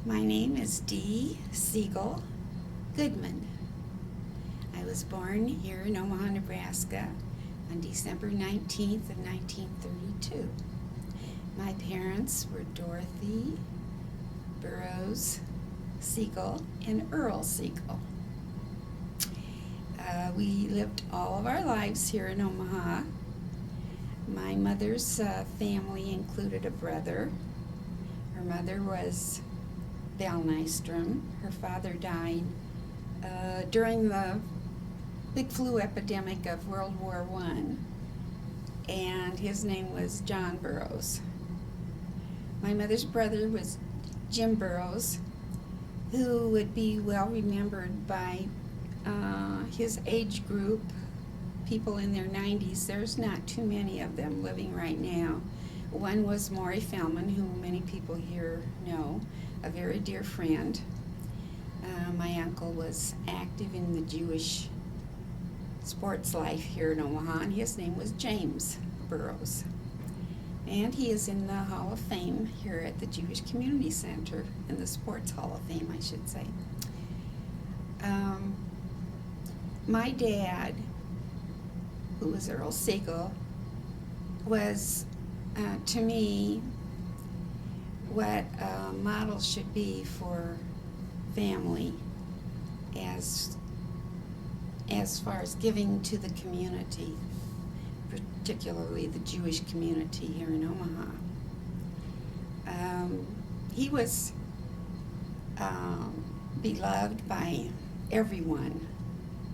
My name is Dee Siegel Goodman. I was born here in Omaha, Nebraska on December 19th of 1932. My parents were Dorothy Burroughs Siegel and Earl Siegel. We lived all of our lives here in Omaha. My mother's family included a brother. Her mother was Val Nystrom. Her father died during the big flu epidemic of World War I, and his name was John Burroughs. My mother's brother was Jim Burroughs, who would be well remembered by his age group, people in their 90s. There's not too many of them living right now. One was Maury Feldman, who many people here know, a very dear friend. My uncle was active in the Jewish sports life here in Omaha, and his name was James Burroughs. And he is in the Hall of Fame here at the Jewish Community Center, in the Sports Hall of Fame, I should say. My dad, who was Earl Siegel, was, to me, what a model should be for family as far as giving to the community, particularly the Jewish community here in Omaha. He was beloved by everyone.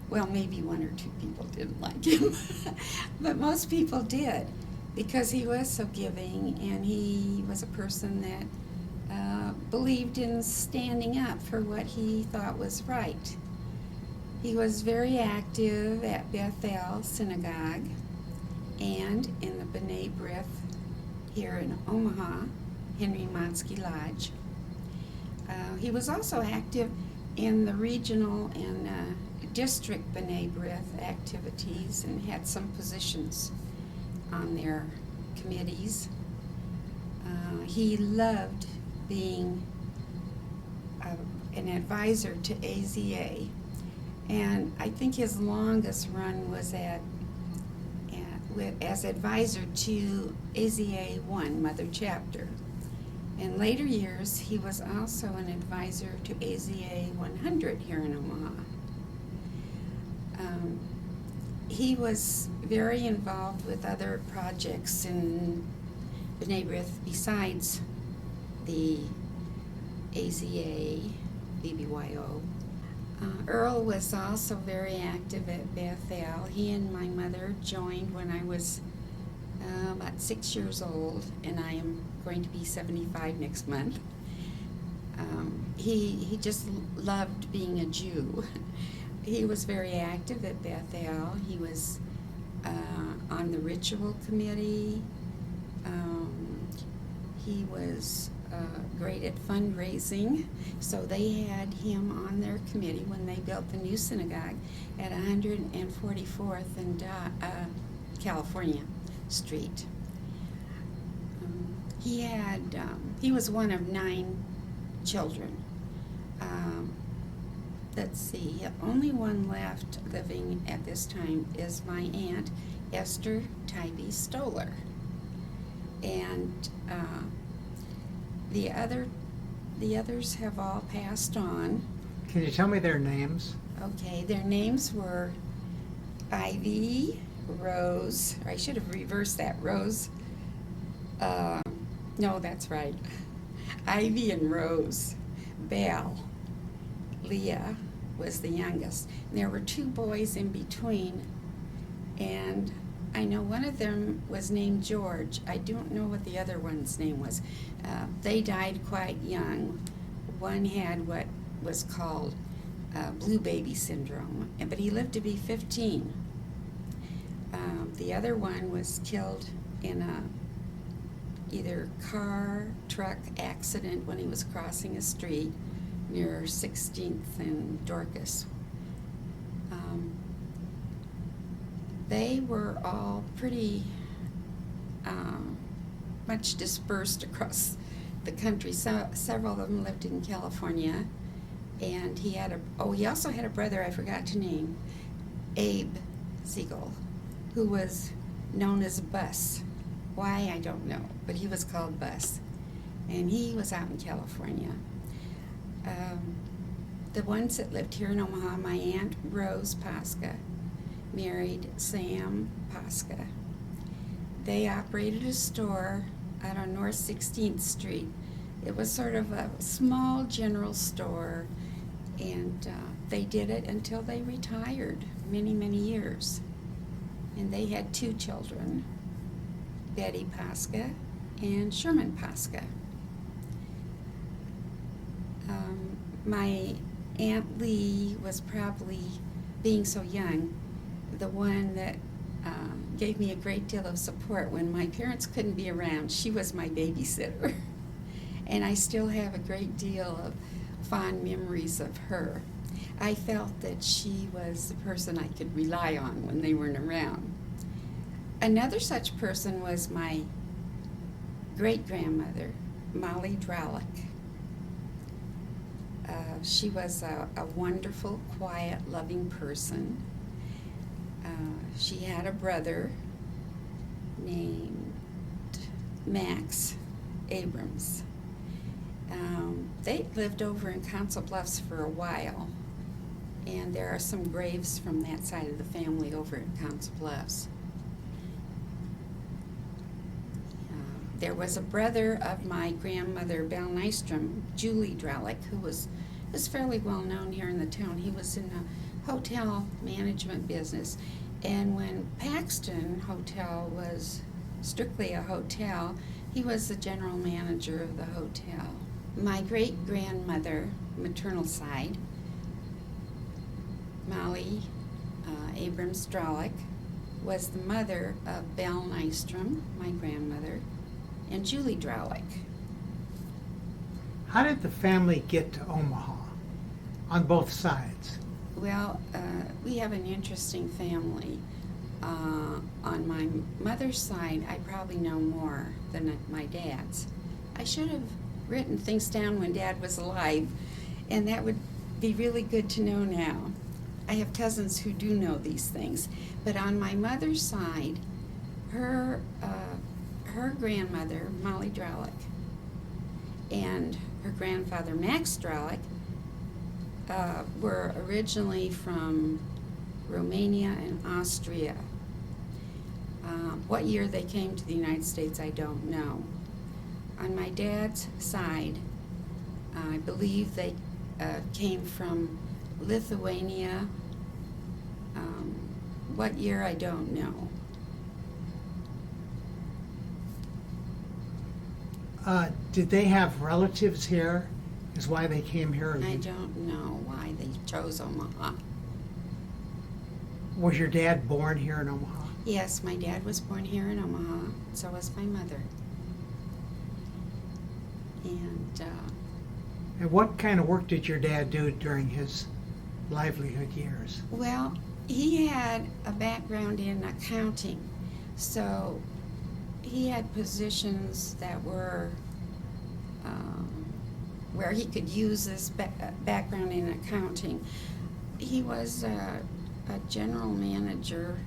Well, maybe one or two people didn't like him, but most people did, because he was so giving, and he was a person that believed in standing up for what he thought was right. He was very active at Bethel Synagogue and in the B'nai B'rith here in Omaha, Henry Monsky Lodge. He was also active in the regional and district B'nai B'rith activities and had some positions on their committees. He loved being an advisor to AZA, and I think his longest run was as advisor to AZA 1, Mother Chapter. In later years, he was also an advisor to AZA 100 here in Omaha. He was very involved with other projects in B'nai B'rith besides the AZA, BBYO. Earl was also very active at Bethel. He and my mother joined when I was about 6 years old, and I am going to be 75 next month. He just loved being a Jew. He was very active at Bethel. He was on the ritual committee. He was great at fundraising, so they had him on their committee when they built the new synagogue at 144th and California Street. He was one of 9 children. Let's see, only one left living at this time is my aunt, Esther Tybee Stoller. And the others have all passed on. Can you tell me their names? Okay, their names were Ivy, Rose, or I should have reversed that, Rose. No, that's right. Ivy and Rose. Belle. Leah was the youngest. And there were 2 boys in between, and I know one of them was named George. I don't know what the other one's name was. They died quite young. One had what was called blue baby syndrome, but he lived to be 15. The other one was killed in a either car, truck accident when he was crossing a street near 16th and Dorcas. They were all pretty much dispersed across the country. Several of them lived in California, and he also had a brother I forgot to name, Abe Siegel, who was known as Bus. Why, I don't know, but he was called Bus, and he was out in California. The ones that lived here in Omaha, my Aunt Rose Pasca married Sam Pasca. They operated a store out on North 16th Street. It was sort of a small general store, and they did it until they retired, many, many years. And they had 2 children, Betty Pasca and Sherman Pasca. My Aunt Lee was probably, being so young, the one that gave me a great deal of support when my parents couldn't be around. She was my babysitter. And I still have a great deal of fond memories of her. I felt that she was the person I could rely on when they weren't around. Another such person was my great-grandmother, Molly Dralick. She was a wonderful, quiet, loving person. She had a brother named Max Abrams. They lived over in Council Bluffs for a while, and there are some graves from that side of the family over at Council Bluffs. There was a brother of my grandmother, Belle Nystrom, Julie Dralick, who was fairly well known here in the town. He was in the hotel management business. And when Paxton Hotel was strictly a hotel, he was the general manager of the hotel. My great-grandmother, maternal side, Molly Abrams Dralick, was the mother of Belle Nystrom, my grandmother, and Julie Dralick. How did the family get to Omaha on both sides? Well, we have an interesting family. On my mother's side, I probably know more than my dad's. I should have written things down when Dad was alive, and that would be really good to know now. I have cousins who do know these things. But on my mother's side, her grandmother, Molly Dralick, and her grandfather, Max Dralick, were originally from Romania and Austria. What year they came to the United States, I don't know. On my dad's side, I believe they came from Lithuania. What year, I don't know. Did they have relatives here? Is why they came here? I don't know why they chose Omaha. Was your dad born here in Omaha? Yes, my dad was born here in Omaha. So was my mother. And what kind of work did your dad do during his livelihood years? Well, he had a background in accounting. So he had positions that were where he could use this background in accounting. He was a general manager,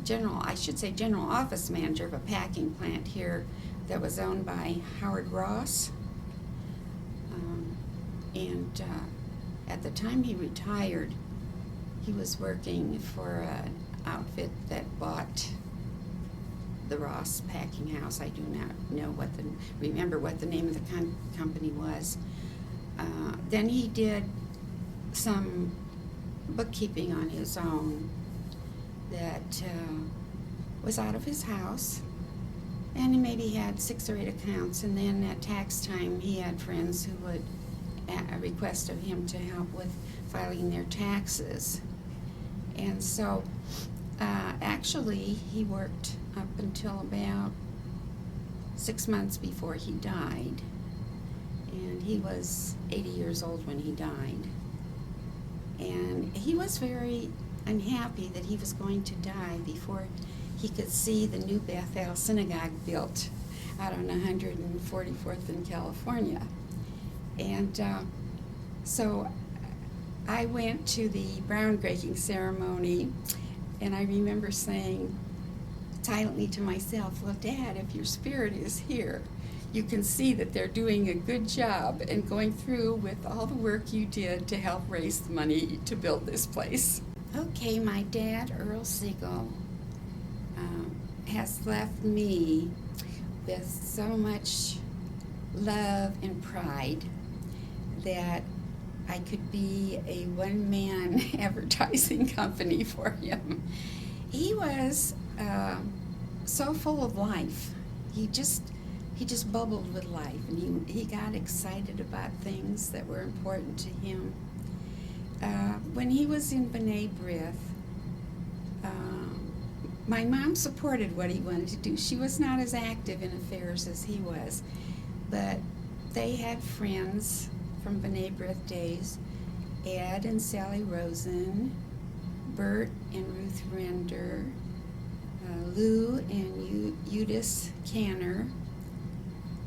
general office manager of a packing plant here that was owned by Howard Ross. And at the time he retired, he was working for an outfit that bought the Ross Packing House. I do not know remember what the name of the company was. Then he did some bookkeeping on his own that was out of his house, and he maybe had 6 or 8 accounts. And then at tax time, he had friends who would request of him to help with filing their taxes. And so actually he worked up until about 6 months before he died, and he was 80 years old when he died. And he was very unhappy that he was going to die before he could see the new Bethel Synagogue built. out on 144th in California. And so I went to the groundbreaking ceremony, and I remember saying silently to myself, well, Dad, if your spirit is here, you can see that they're doing a good job and going through with all the work you did to help raise the money to build this place. Okay, my dad, Earl Siegel, has left me with so much love and pride that I could be a one-man advertising company for him. He was so full of life. He just bubbled with life, and he got excited about things that were important to him. When he was in B'nai B'rith, my mom supported what he wanted to do. She was not as active in affairs as he was, but they had friends from B'nai B'rith days, Ed and Sally Rosen, Bert and Ruth Render, Lou and Eudice Canner,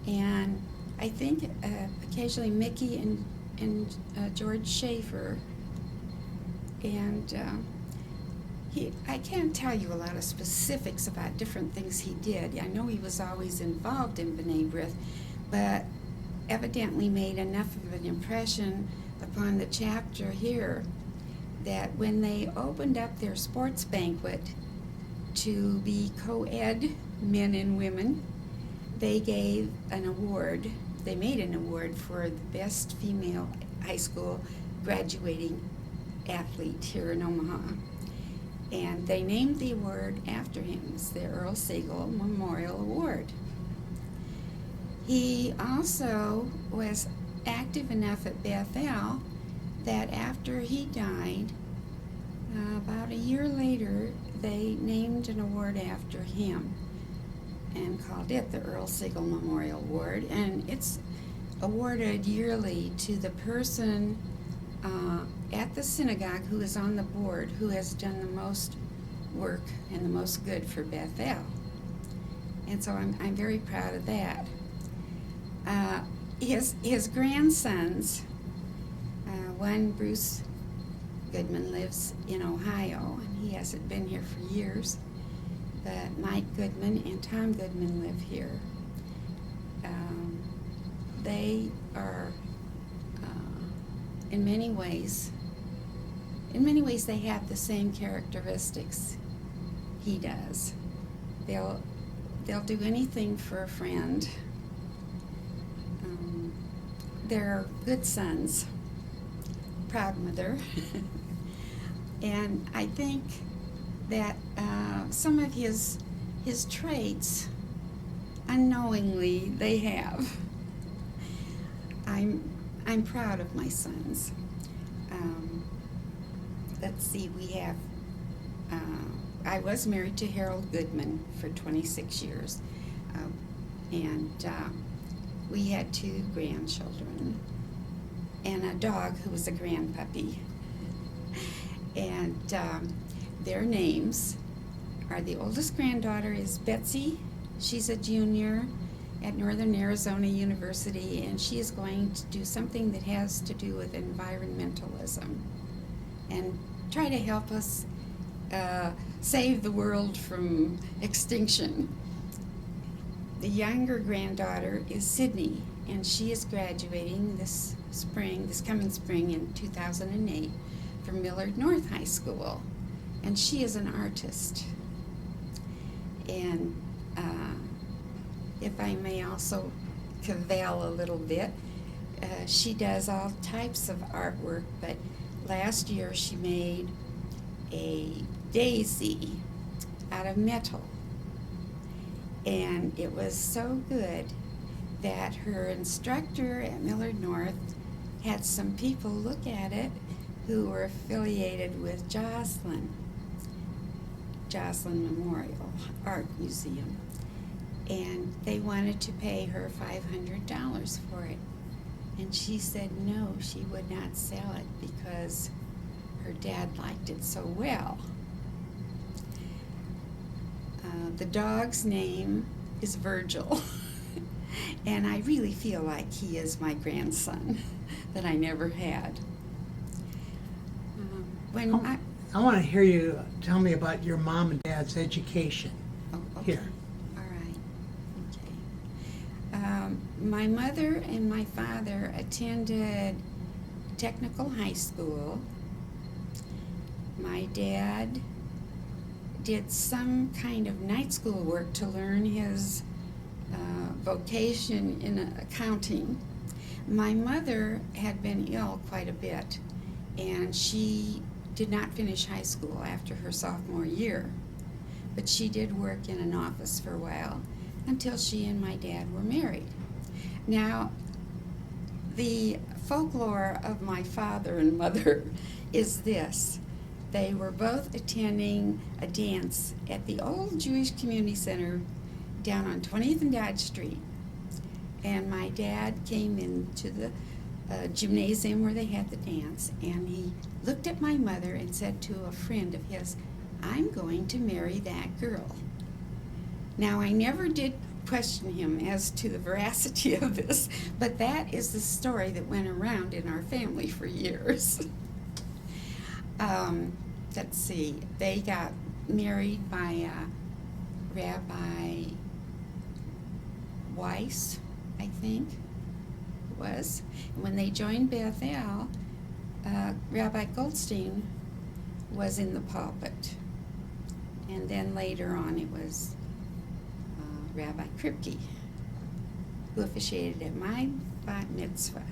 and I think occasionally Mickey and George Schaefer. And I can't tell you a lot of specifics about different things he did. I know he was always involved in B'nai B'rith, but evidently made enough of an impression upon the chapter here that when they opened up their sports banquet to be co-ed men and women, they gave an award. They made an award for the best female high school graduating athlete here in Omaha. And they named the award after him. It's the Earl Siegel Memorial Award. He also was active enough at Bethel that after he died, about a year later, they named an award after him and called it the Earl Siegel Memorial Award. And it's awarded yearly to the person at the synagogue who is on the board who has done the most work and the most good for Bethel. And so I'm very proud of that. His grandsons, one, Bruce Goodman, lives in Ohio, and he hasn't been here for years, but Mike Goodman and Tom Goodman live here. They are, in many ways, they have the same characteristics he does. They'll do anything for a friend. They're good sons, proud mother. And I think that some of his traits, unknowingly, they have. I'm proud of my sons. Let's see, we have, I was married to Harold Goodman for 26 years, and we had 2 grandchildren and a dog who was a grandpuppy. And their names are, the oldest granddaughter is Betsy. She's a junior at Northern Arizona University, and she is going to do something that has to do with environmentalism and try to help us save the world from extinction. The younger granddaughter is Sydney, and she is graduating this coming spring in 2008 from Millard North High School, and she is an artist. And if I may also cavil a little bit, she does all types of artwork, but last year she made a daisy out of metal, and it was so good that her instructor at Millard North had some people look at it who were affiliated with Joslyn Memorial Art Museum, and they wanted to pay her $500 for it, and she said no, she would not sell it because her dad liked it so well. The dog's name is Virgil. And I really feel like he is my grandson that I never had. When I want to hear you tell me about your mom and dad's education. Oh, okay. Here. All right. Okay. My mother and my father attended technical high school. My dad did some kind of night school work to learn his vocation in accounting. My mother had been ill quite a bit, and she did not finish high school after her sophomore year, but she did work in an office for a while until she and my dad were married. Now, the folklore of my father and mother is this. They were both attending a dance at the old Jewish Community Center down on 20th and Dodge Street. And my dad came into the gymnasium where they had the dance, and he looked at my mother and said to a friend of his, "I'm going to marry that girl." Now, I never did question him as to the veracity of this, but that is the story that went around in our family for years. Let's see, they got married by Rabbi Weiss, I think it was. And when they joined Bethel, Rabbi Goldstein was in the pulpit. And then later on it was Rabbi Kripke, who officiated at my bat mitzvah.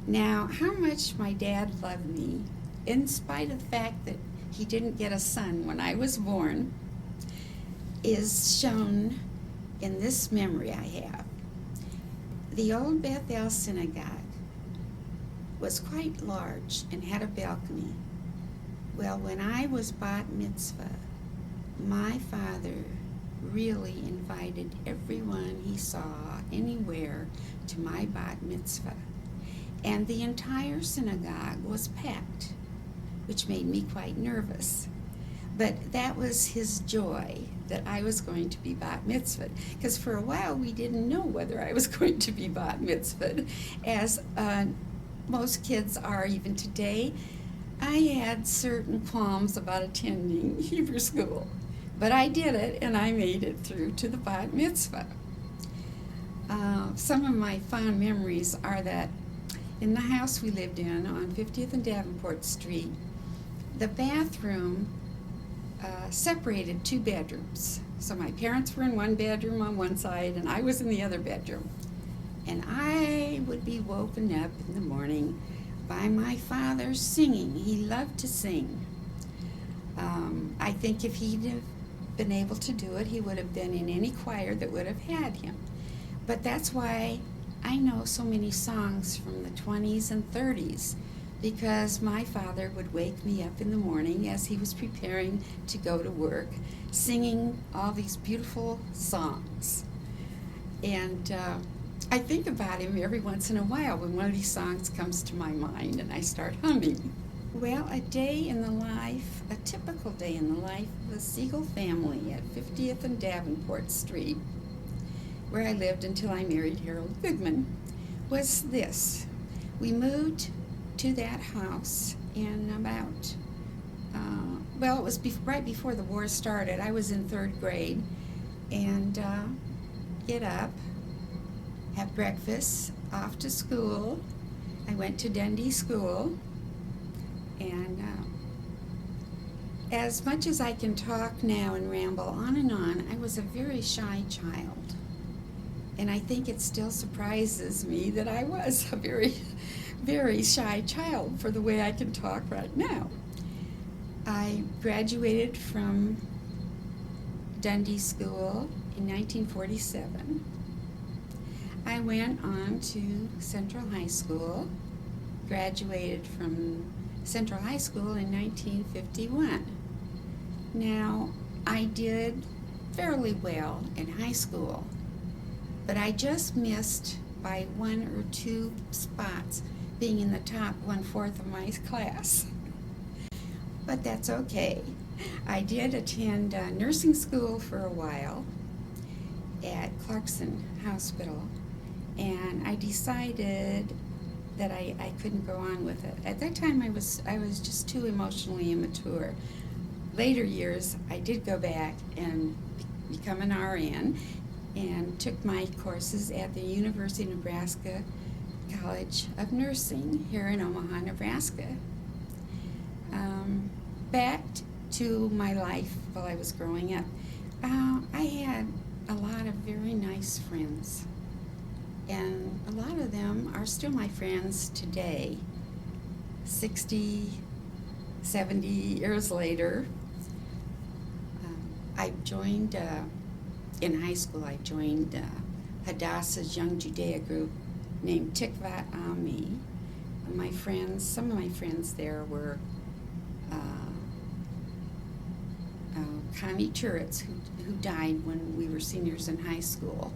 Now, how much my dad loved me, in spite of the fact that he didn't get a son when I was born, is shown in this memory I have. The old Bethel synagogue was quite large and had a balcony. Well, when I was bat mitzvah, my father really invited everyone he saw anywhere to my bat mitzvah. And the entire synagogue was packed, which made me quite nervous. But that was his joy that I was going to be bat mitzvahed, because for a while we didn't know whether I was going to be bat mitzvahed, as most kids are even today. I had certain qualms about attending Hebrew school, but I did it, and I made it through to the bat mitzvah. Some of my fond memories are that in the house we lived in on 50th and Davenport Street, the bathroom separated two bedrooms. So my parents were in one bedroom on one side, and I was in the other bedroom. And I would be woken up in the morning by my father singing. He loved to sing. I think if he'd have been able to do it, he would have been in any choir that would have had him. But that's why I know so many songs from the 20s and 30s, because my father would wake me up in the morning as he was preparing to go to work, singing all these beautiful songs. And I think about him every once in a while when one of these songs comes to my mind and I start humming. Well, a typical day in the life of the Siegel family at 50th and Davenport Street, where I lived until I married Harold Goodman, was this. We moved to that house in about, it was right before the war started. I was in 3rd grade, and get up, have breakfast, off to school. I went to Dundee School, and as much as I can talk now and ramble on and on, I was a very shy child. And I think it still surprises me that I was a very, very shy child for the way I can talk right now. I graduated from Dundee School in 1947. I went on to Central High School, graduated from Central High School in 1951. Now, I did fairly well in high school, but I just missed by 1 or 2 spots being in the top 1/4 of my class. But that's okay. I did attend nursing school for a while, at Clarkson Hospital, and I decided that I couldn't go on with it. At that time, I was just too emotionally immature. Later years, I did go back and become an RN and took my courses at the University of Nebraska College of Nursing here in Omaha, Nebraska. Back to my life while I was growing up. I had a lot of very nice friends, and a lot of them are still my friends today, 60, 70 years later. I joined, in high school, I joined Hadassah's Young Judea group named Tikvat Ami. My friends, some of my friends there were Connie Turitz, who died when we were seniors in high school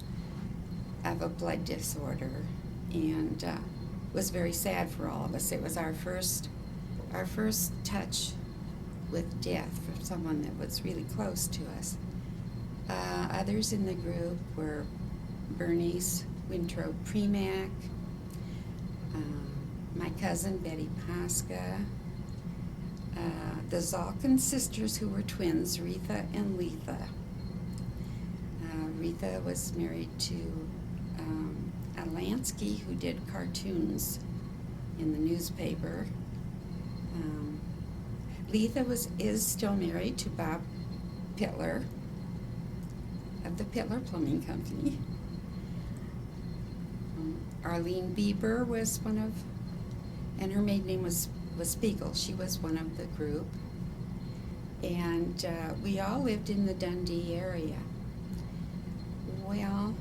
of a blood disorder, and was very sad for all of us. It was our first touch with death for someone that was really close to us. Others in the group were Bernice Wintrow Premack, my cousin Betty Pasca, the Zalkin sisters, who were twins, Retha and Letha. Retha was married to a Lansky who did cartoons in the newspaper. Letha is still married to Bob Pittler of the Pittler Plumbing Company. Arlene Bieber was one of, and her maiden name was Spiegel. She was one of the group. And we all lived in the Dundee area. Well,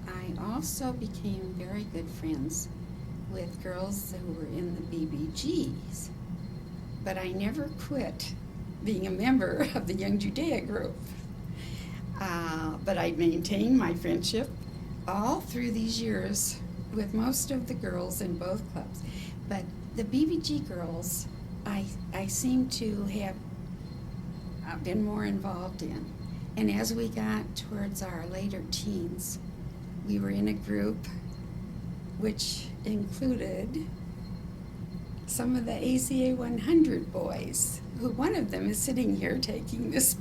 I also became very good friends with girls who were in the BBGs, but I never quit being a member of the Young Judea group. But I maintained my friendship all through these years with most of the girls in both clubs. But the BBG girls, I seem to have been more involved in. And as we got towards our later teens, we were in a group which included some of the ACA 100 boys, who one of them is sitting here taking this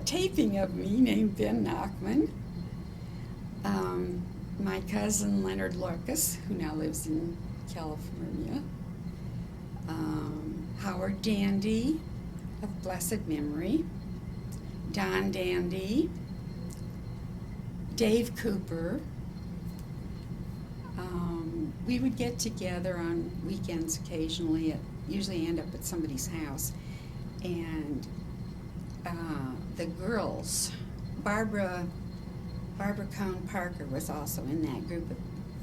taping of me, named Ben Nachman. My cousin Leonard Lorcas, who now lives in California. Howard Dandy of blessed memory. Don Dandy. Dave Cooper. We would get together on weekends occasionally, usually end up at somebody's house. And the girls, Barbara Cohn Parker was also in that group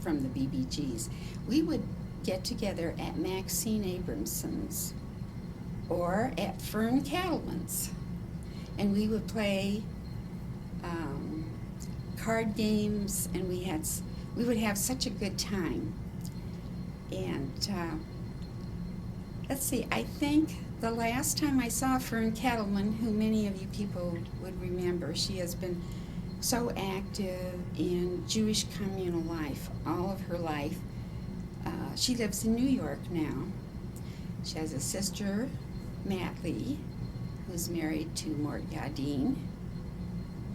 from the BBGs. We would get together at Maxine Abramson's or at Fern Cattleman's, and we would play card games, and we would have such a good time. And let's see, I think the last time I saw Fern Cattleman, who many of you people would remember, she has been so active in Jewish communal life all of her life. She lives in New York now. She has a sister, Matt Lee, who's married to Mort Yadin.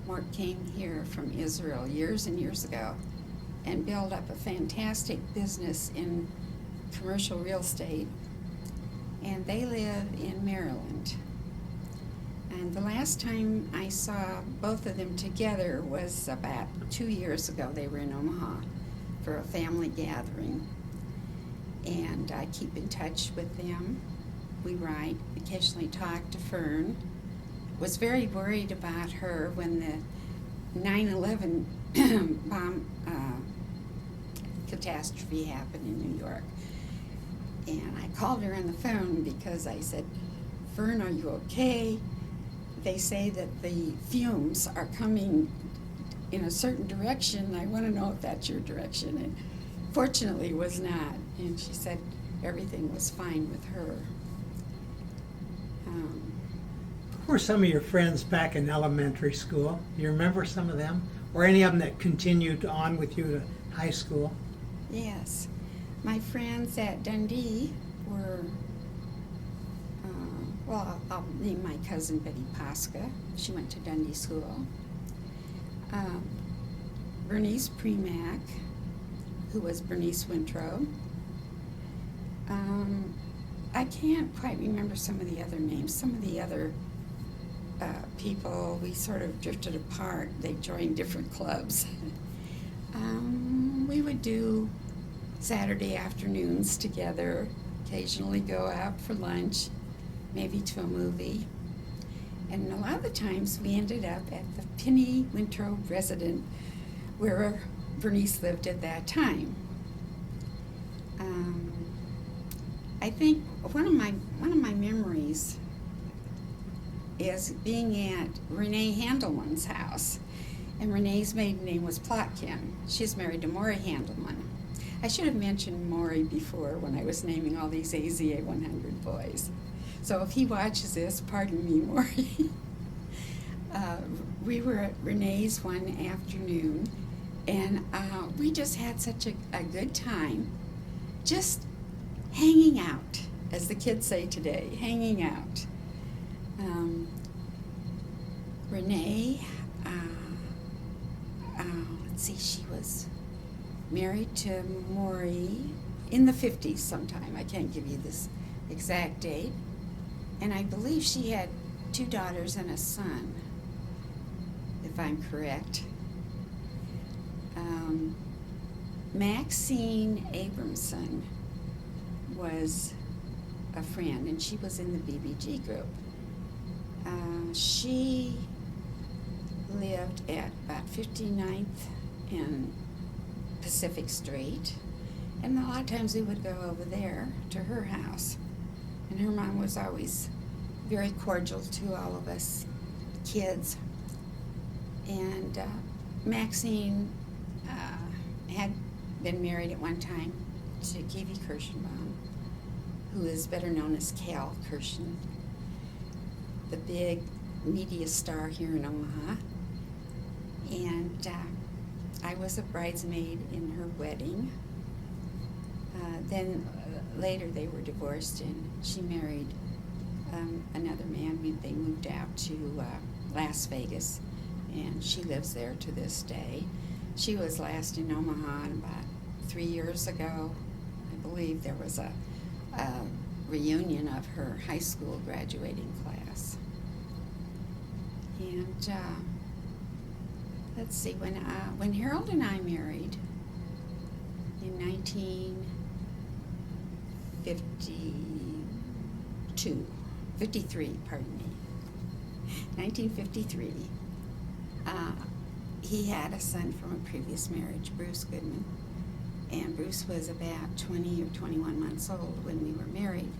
Mort came here from Israel years and years ago and built up a fantastic business in commercial real estate. And they live in Maryland. And the last time I saw both of them together was about 2 years ago. They were in Omaha for a family gathering. And I keep in touch with them. We write, occasionally talk to Fern. Was very worried about her when the 9/11 bomb catastrophe happened in New York. And I called her on the phone because I said, Fern, are you okay? They say that the fumes are coming in a certain direction. I want to know if that's your direction. And fortunately it was not. And she said everything was fine with her. Who were some of your friends back in elementary school? Do you remember some of them? Or any of them that continued on with you to high school? Yes. My friends at Dundee were, well, I'll name my cousin Betty Pasca. She went to Dundee School. Bernice Premack, who was Bernice Wintrow. I can't quite remember some of the other names. Some of the other people, we sort of drifted apart. They joined different clubs. We would do Saturday afternoons together, occasionally go out for lunch, maybe to a movie. And a lot of the times we ended up at the Penny Wintrow residence where Bernice lived at that time. I think one of my memories is being at Renee Handelman's house. And Renee's maiden name was Plotkin. She's married to Maury Handelman. I should have mentioned Maury before when I was naming all these AZA 100 boys. So if he watches this, pardon me, Maury. We were at Renee's one afternoon, and we just had such a good time, just hanging out, as the kids say today, hanging out. Renee, let's see, she was married to Maury in the 50s sometime. I can't give you this exact date. And I believe she had 2 daughters and a son, if I'm correct. Maxine Abramson was a friend, and she was in the BBG group. She lived at about 59th and Pacific Street, and a lot of times we would go over there to her house. And her mom was always very cordial to all of us kids. And Maxine had been married at one time to Kiwi Kirschenbaum, who is better known as Cal Kirschen, the big media star here in Omaha. And I was a bridesmaid in her wedding. Then later they were divorced, and she married another man. They moved out to Las Vegas, and she lives there to this day. She was last in Omaha, and about 3 years ago, I believe, there was a reunion of her high school graduating class. And let's see, when Harold and I married in 1953, 1953, he had a son from a previous marriage, Bruce Goodman, and Bruce was about 20 or 21 months old when we were married.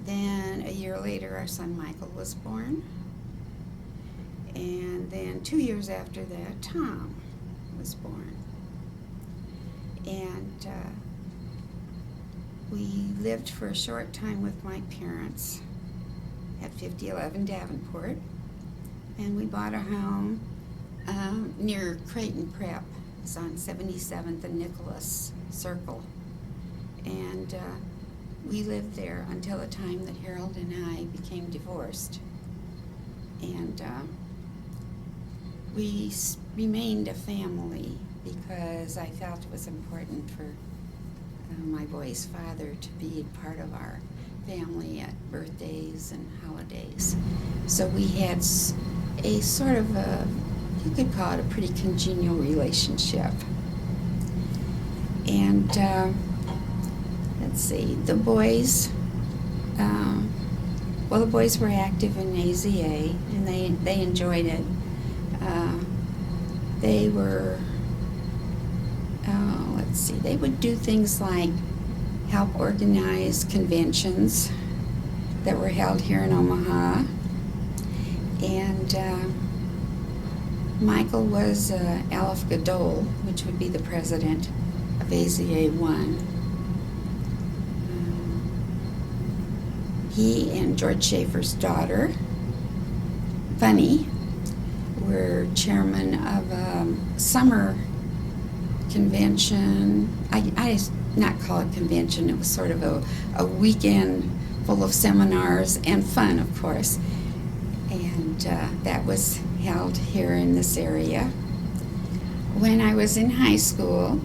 Then a year later, our son Michael was born, and then 2 years after that, Tom was born. And we lived for a short time with my parents at 5011 Davenport, and we bought a home near Creighton Prep. It's on 77th and Nicholas Circle. And we lived there until the time that Harold and I became divorced. And we remained a family because I felt it was important for my boy's father to be a part of our family at birthdays and holidays. So we had a sort of you could call it a pretty congenial relationship. And let's see, the boys, the boys were active in AZA, and they enjoyed it. They were, let's see, they would do things like help organize conventions that were held here in Omaha. And Michael was Aleph Gadol, which would be the president of AZA 1. He and George Schaefer's daughter funny. We're chairman of a summer convention. I not call it convention, it was sort of a weekend full of seminars and fun, of course. And that was held here in this area. When I was in high school,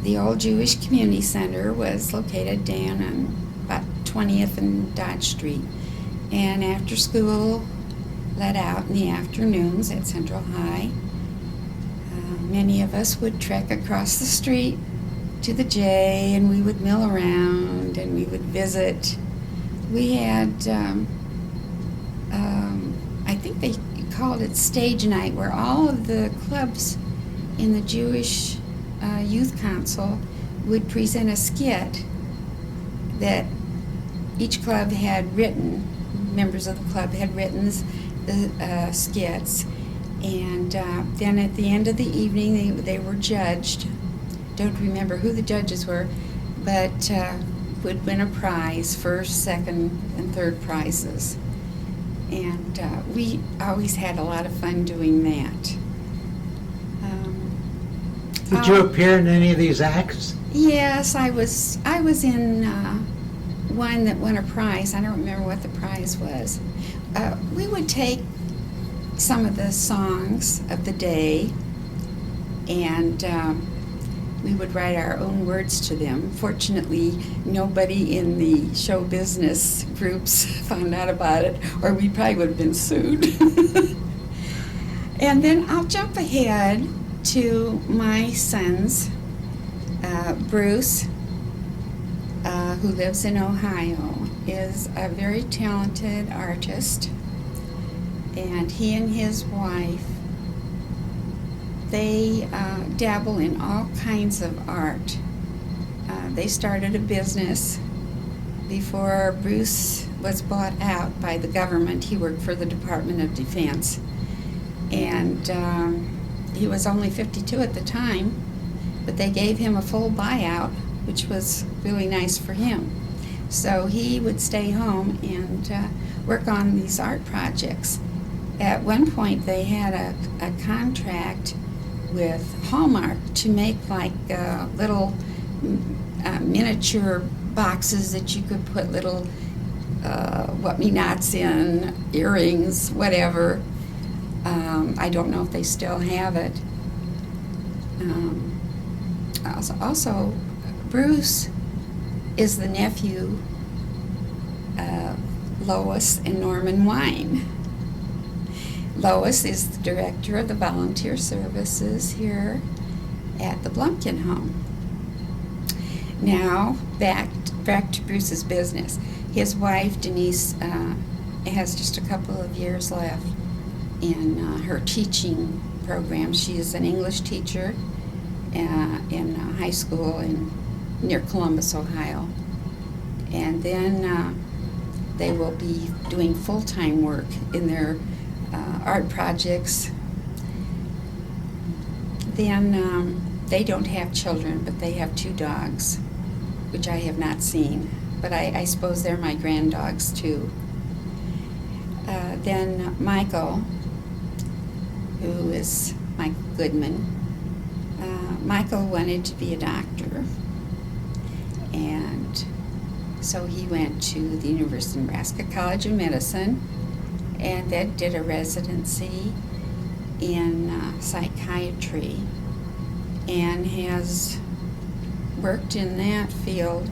the old Jewish Community Center was located down on about 20th and Dodge Street. And after school, let out in the afternoons at Central High, many of us would trek across the street to the J, and we would mill around and we would visit. We had, I think they called it stage night, where all of the clubs in the Jewish Youth Council would present a skit that each club had written. Members of the club had written the skits, and then at the end of the evening they were judged. Don't remember who the judges were, but would win a prize, first, second, and third prizes. And we always had a lot of fun doing that. Did you appear in any of these acts? Yes, I was in one that won a prize. I don't remember what the prize was. We would take some of the songs of the day, and we would write our own words to them. Fortunately, nobody in the show business groups found out about it, or we probably would have been sued. And then I'll jump ahead to my sons. Bruce, who lives in Ohio, is a very talented artist, and he and his wife, they dabble in all kinds of art. They started a business before Bruce was bought out by the government. He worked for the Department of Defense, and he was only 52 at the time, but they gave him a full buyout, which was really nice for him. So he would stay home and work on these art projects. At one point, they had a contract with Hallmark to make like little miniature boxes that you could put little what-me-nots in, earrings, whatever. I don't know if they still have it. Also, Bruce is the nephew of Lois and Norman Wine. Lois is the director of the volunteer services here at the Blumpkin home. Now, back to Bruce's business. His wife, Denise, has just a couple of years left in her teaching program. She is an English teacher in high school near Columbus, Ohio. And then they will be doing full-time work in their art projects. Then they don't have children, but they have 2 dogs, which I have not seen, but I suppose they're my granddogs too. Then Michael, who is Mike Goodman, Michael wanted to be a doctor, and so he went to the University of Nebraska College of Medicine and then did a residency in psychiatry, and has worked in that field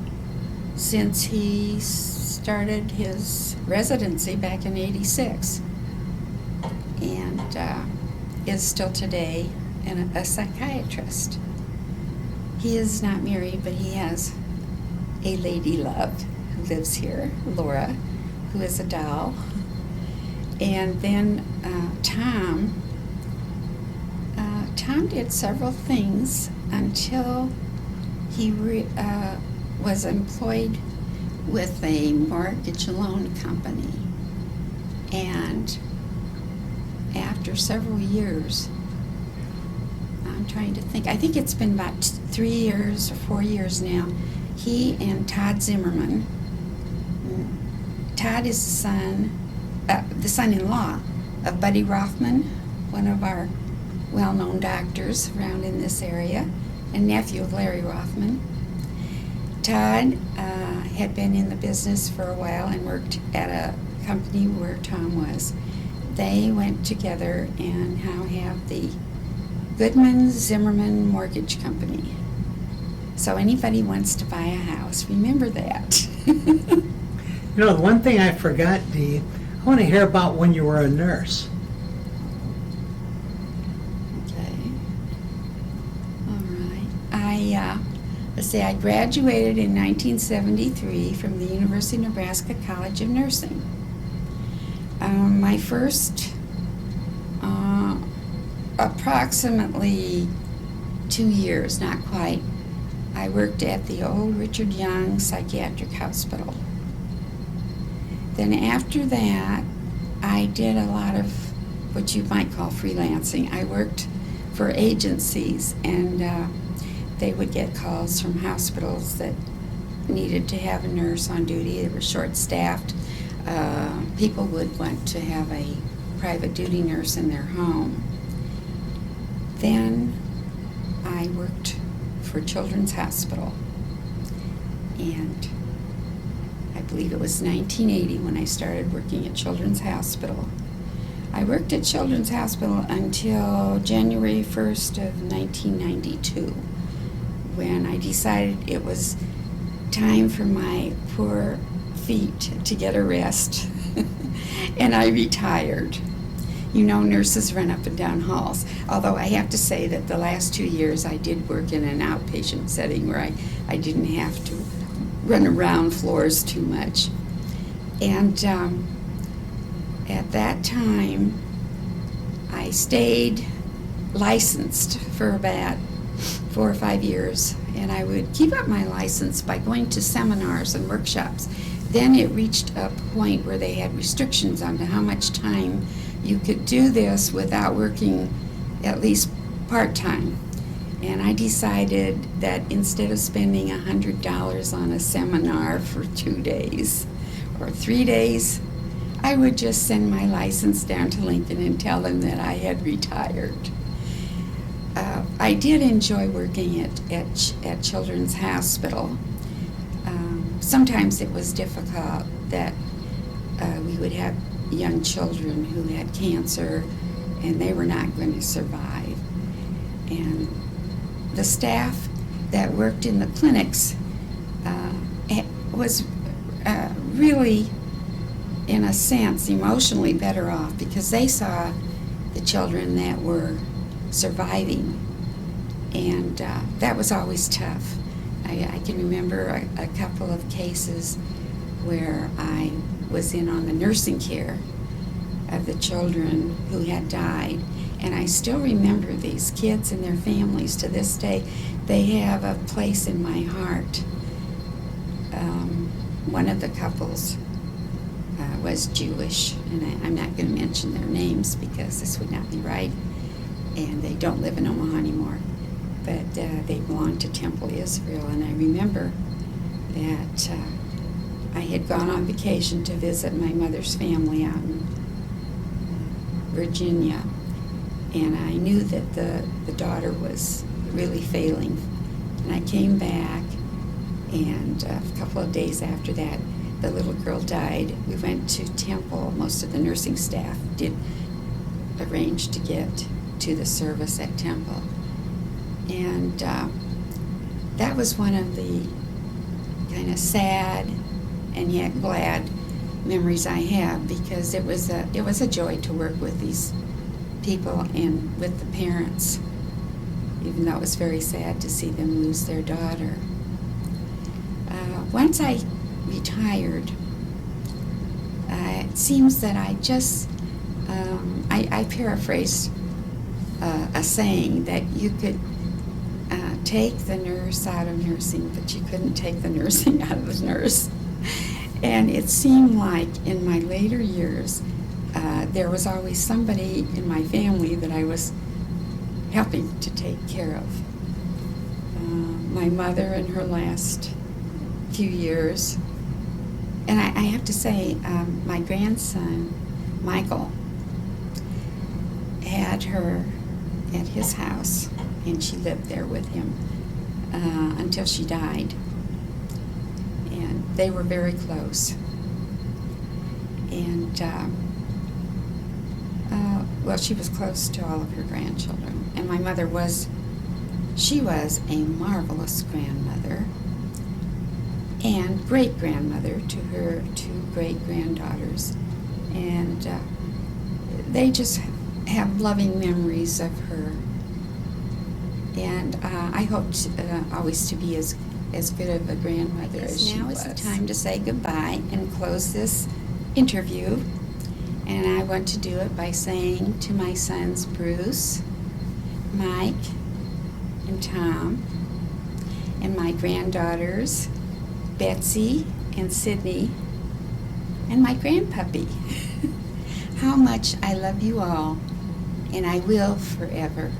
since he started his residency back in '86, and is still today a psychiatrist. He is not married, but he has a lady love who lives here, Laura, who is a doll. And then Tom did several things until he was employed with a mortgage loan company. And after several years, I'm trying to think, I think it's been about 3 years or 4 years now, he and Todd Zimmerman, Todd is the son-in-law of Buddy Rothman, one of our well-known doctors around in this area, and nephew of Larry Rothman. Todd had been in the business for a while and worked at a company where Tom was. They went together and now have the Goodman Zimmerman Mortgage Company. So anybody wants to buy a house, remember that. You know, the one thing I forgot, Dee, I want to hear about when you were a nurse. Okay. All right. Let's see, I graduated in 1973 from the University of Nebraska College of Nursing. My first approximately 2 years, not quite, I worked at the old Richard Young Psychiatric Hospital. Then after that, I did a lot of what you might call freelancing. I worked for agencies, and they would get calls from hospitals that needed to have a nurse on duty. They were short-staffed. People would want to have a private duty nurse in their home. Then I worked for Children's Hospital, and I believe it was 1980 when I started working at Children's Hospital. I worked at Children's Hospital until January 1st of 1992, when I decided it was time for my poor feet to get a rest, and I retired. You know, nurses run up and down halls, although I have to say that the last 2 years I did work in an outpatient setting where I didn't have to run around floors too much. And at that time, I stayed licensed for about 4 or 5 years, and I would keep up my license by going to seminars and workshops. Then it reached a point where they had restrictions on how much time you could do this without working at least part-time. And I decided that instead of spending $100 on a seminar for 2 days or 3 days, I would just send my license down to Lincoln and tell them that I had retired. I did enjoy working at Children's Hospital. Sometimes it was difficult that we would have young children who had cancer and they were not going to survive. And the staff that worked in the clinics was really, in a sense, emotionally better off because they saw the children that were surviving, and that was always tough. I can remember a couple of cases where I was in on the nursing care of the children who had died, and I still remember these kids and their families to this day. They have a place in my heart. One of the couples was Jewish, and I'm not going to mention their names because this would not be right, and they don't live in Omaha anymore, but they belonged to Temple Israel. And I remember that I had gone on vacation to visit my mother's family out in Virginia, and I knew that the daughter was really failing. And I came back, and a couple of days after that, the little girl died. We went to Temple. Most of the nursing staff did arrange to get to the service at Temple. And that was one of the kind of sad and yet glad memories I have, because it was a joy to work with these people and with the parents, even though it was very sad to see them lose their daughter. Once I retired, it seems that I just, I paraphrased a saying that you could take the nurse out of nursing, but you couldn't take the nursing out of the nurse. And it seemed like in my later years, there was always somebody in my family that I was helping to take care of. My mother in her last few years, and I have to say, my grandson, Michael, had her at his house, and she lived there with him until she died. And they were very close. And well, she was close to all of her grandchildren. And my mother she was a marvelous grandmother and great-grandmother to her two great-granddaughters. And they just have loving memories of her. And I hope always to be as good of a grandmother as she was. Now is the time to say goodbye and close this interview. And I want to do it by saying to my sons Bruce, Mike, and Tom, and my granddaughters Betsy and Sydney, and my grandpuppy, how much I love you all, and I will forever.